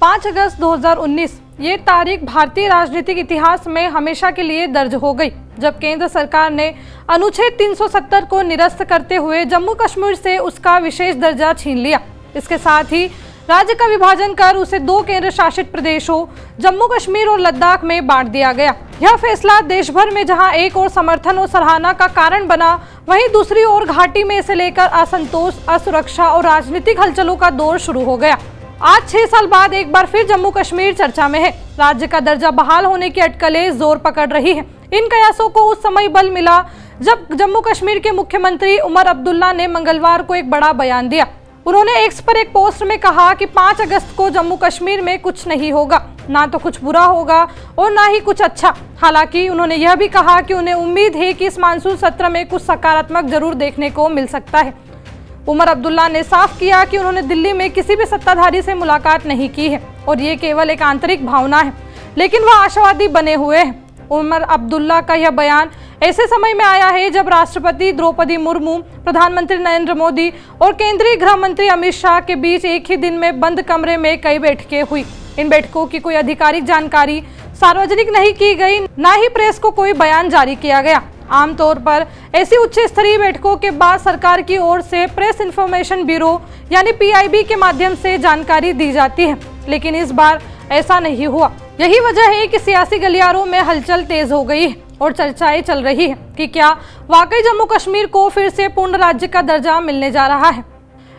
5 अगस्त 2019 ये तारीख भारतीय राजनीतिक इतिहास में हमेशा के लिए दर्ज हो गई, जब केंद्र सरकार ने अनुच्छेद 370 को निरस्त करते हुए जम्मू कश्मीर से उसका विशेष दर्जा छीन लिया। इसके साथ ही राज्य का विभाजन कर उसे 2 केंद्र शासित प्रदेशों जम्मू कश्मीर और लद्दाख में बांट दिया गया। यह फैसला देश भर में जहां एक और समर्थन और सराहना का कारण बना, वहीं दूसरी ओर घाटी में इसे लेकर असंतोष, असुरक्षा और राजनीतिक हलचलों का दौर शुरू हो गया। आज 6 साल बाद एक बार फिर जम्मू कश्मीर चर्चा में है। राज्य का दर्जा बहाल होने की अटकलें जोर पकड़ रही है। इन कयासों को उस समय बल मिला जब जम्मू कश्मीर के मुख्यमंत्री उमर अब्दुल्ला ने मंगलवार को एक बड़ा बयान दिया। उन्होंने एक्स पर एक पोस्ट में कहा कि 5 अगस्त को जम्मू कश्मीर में कुछ नहीं होगा, ना तो कुछ बुरा होगा और ना ही कुछ अच्छा। हालांकि उन्होंने यह भी कहा कि उन्हें उम्मीद है कि इस मानसून सत्र में कुछ सकारात्मक जरूर देखने को मिल सकता है। उमर अब्दुल्ला ने साफ किया कि उन्होंने दिल्ली में किसी भी सत्ताधारी से मुलाकात नहीं की है और ये केवल एक आंतरिक भावना है, लेकिन वह आशावादी बने हुए हैं। उमर अब्दुल्ला का यह बयान ऐसे समय में आया है जब राष्ट्रपति द्रौपदी मुर्मू, प्रधानमंत्री नरेंद्र मोदी और केंद्रीय गृह मंत्री अमित शाह के बीच एक ही दिन में बंद कमरे में कई बैठकें हुई। इन बैठकों की कोई आधिकारिक जानकारी सार्वजनिक नहीं की गई, ना ही प्रेस को कोई बयान जारी किया गया। आमतौर पर ऐसी उच्च स्तरीय बैठकों के बाद सरकार की ओर से प्रेस इंफॉर्मेशन ब्यूरो यानी PIB के माध्यम से जानकारी दी जाती है, लेकिन इस बार ऐसा नहीं हुआ। यही वजह है कि सियासी गलियारों में हलचल तेज हो गई है और चर्चाएं चल रही है कि क्या वाकई जम्मू कश्मीर को फिर से पूर्ण राज्य का दर्जा मिलने जा रहा है।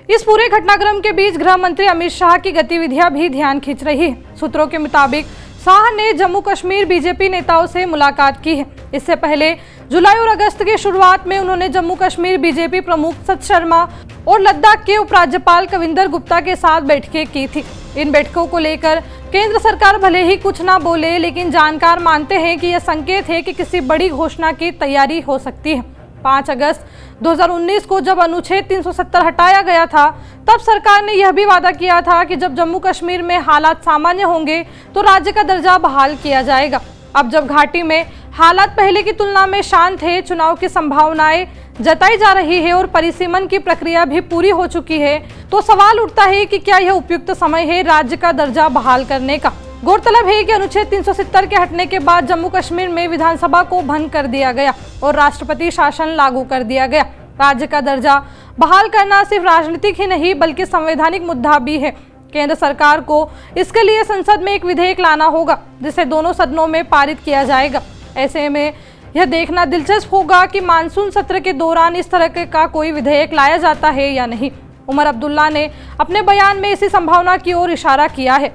इस पूरे घटनाक्रम के बीच गृह मंत्री अमित शाह की गतिविधियां भी ध्यान खींच रही है। सूत्रों के मुताबिक शाह ने जम्मू कश्मीर BJP नेताओं से मुलाकात की है। इससे पहले जुलाई और अगस्त के शुरुआत में उन्होंने जम्मू कश्मीर BJP प्रमुख सत शर्मा और लद्दाख के उपराज्यपाल कविंदर गुप्ता के साथ बैठकें की थी। इन बैठकों को लेकर केंद्र सरकार भले ही कुछ ना बोले, लेकिन जानकार मानते हैं कि यह संकेत है कि किसी बड़ी घोषणा की तैयारी हो सकती है। 5 अगस्त 2019 को जब अनुच्छेद 370 हटाया गया था, तब सरकार ने यह भी वादा किया था कि जब जम्मू कश्मीर में हालात सामान्य होंगे तो राज्य का दर्जा बहाल किया जाएगा। अब जब घाटी में हालात पहले की तुलना में शांत है, चुनाव की संभावनाएं जताई जा रही है और परिसीमन की प्रक्रिया भी पूरी हो चुकी है, तो सवाल उठता है कि क्या यह उपयुक्त समय है राज्य का दर्जा बहाल करने का। गौरतलब है कि अनुच्छेद 370 के हटने के बाद जम्मू कश्मीर में विधानसभा को भंग कर दिया गया और राष्ट्रपति शासन लागू कर दिया गया। राज्य का दर्जा बहाल करना सिर्फ राजनीतिक ही नहीं बल्कि संवैधानिक मुद्दा भी है। केंद्र सरकार को इसके लिए संसद में एक विधेयक लाना होगा, जिसे दोनों सदनों में पारित किया जाएगा। ऐसे में यह देखना दिलचस्प होगा कि मानसून सत्र के दौरान इस तरह का कोई विधेयक लाया जाता है या नहीं। उमर अब्दुल्ला ने अपने बयान में इसी संभावना की ओर इशारा किया है।